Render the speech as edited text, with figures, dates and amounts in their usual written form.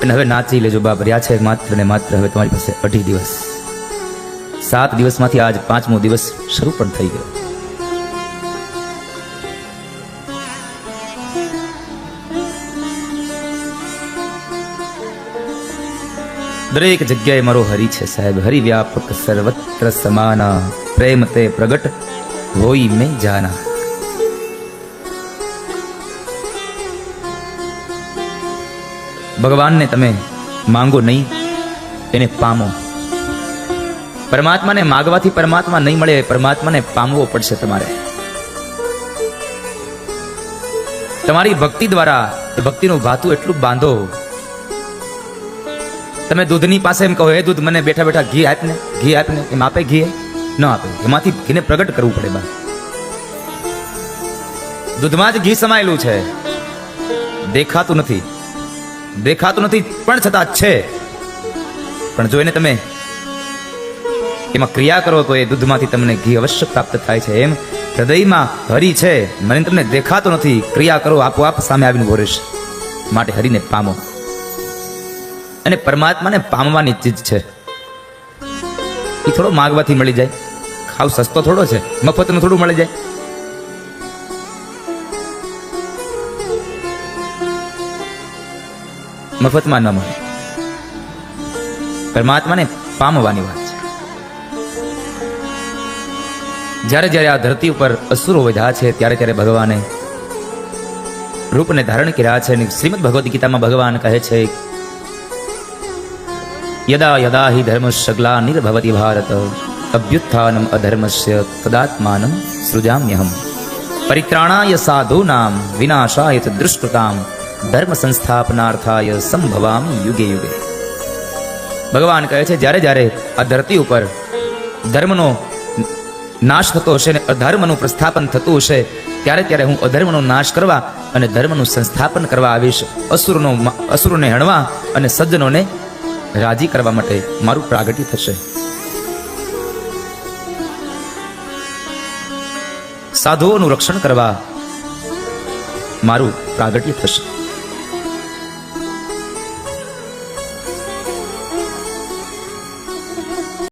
અને હવે નાચી લેજો બાપ, રહ્યા છે માત્ર ને માત્ર હવે તમારી પાસે 2.5 દિવસ. 7 દિવસમાંથી આજ 5મો દિવસ શરૂ પણ થઈ ગયો. દરેક જગ્યાએ મારો હરિ છે સાહેબ, હરિ વ્યાપક સર્વત્ર સમાના, પ્રેમ તે પ્રગટ હોઈ મેં જાના. ભગવાનને તમે માંગો નહીં, એને પામો. પરમાત્માને માગવાથી પરમાત્મા નહીં મળે, પરમાત્માને પામવો પડશે તમારે. તમારી ભક્તિ દ્વારા ભક્તિનું ભાતું એટલું બાંધો. તમે દૂધની પાસે એમ કહો, હે દૂધ મને બેઠા બેઠા ઘી આપને, ઘી આપને, એમ આપે? ઘી ન આપે. એમાંથી ઘીને પ્રગટ કરવું પડે. બા દૂધમાં જ ઘી સમાયેલું છે, દેખાતું નથી, દેખાતું નથી પણ છતાં છે. પણ જો એને તમે એમાં ક્રિયા કરો તો એ દૂધમાંથી તમને ઘી અવશ્ય પ્રાપ્ત થાય છે. એમ હૃદયમાં હરિ છે, મને તમને દેખાતો નથી, ક્રિયા કરો, આપોઆપ સામે આવીને ઉભો રહેશે. માટે હરિને પામો. અને પરમાત્માને પામવાની ચીજ છે, એ થોડો માગવાથી મળી જાય. ખાવ સસ્તો થોડો છે, મફતનું થોડું મળી જાય. મફતમાં ન મળે. પરમાત્માને પામવાની વાત છે. જ્યારે જ્યારે આ ધરતી ઉપર અસુરો વધ્યા છે, ત્યારે ત્યારે ભગવાને રૂપને ધારણ કર્યા છે. અને શ્રીમદ ભગવદ્ ગીતામાં ભગવાન કહે છે, યદા યદા હિ ધર્મસ્ય ગ્લાનિર્ભવતિ ભારત અભ્યુત્થાનમ અધર્મસ્ય તદાત્માનમ સૃજામ્યહમ પરિત્રાણાય સાધૂનામ વિનાશાય ચ દુષ્કૃતામ ધર્મ સંસ્થાપનાર્થાય સંભવામિ યુગે યુગે. ભગવાન કહે છે, જ્યારે જ્યારે આ ધરતી ઉપર ધર્મનો નાશ થતો હશે ને અધર્મનું પ્રસ્થાપન થતું હશે, ત્યારે ત્યારે હું અધર્મનો નાશ કરવા અને ધર્મનું સંસ્થાપન કરવા આવીશ. અસુરોને હણવા અને સજ્જનોને રાજી કરવા માટે મારું પ્રાગટ્ય થશે. સાધુઓનું રક્ષણ કરવા મારું પ્રાગટ્ય થશે.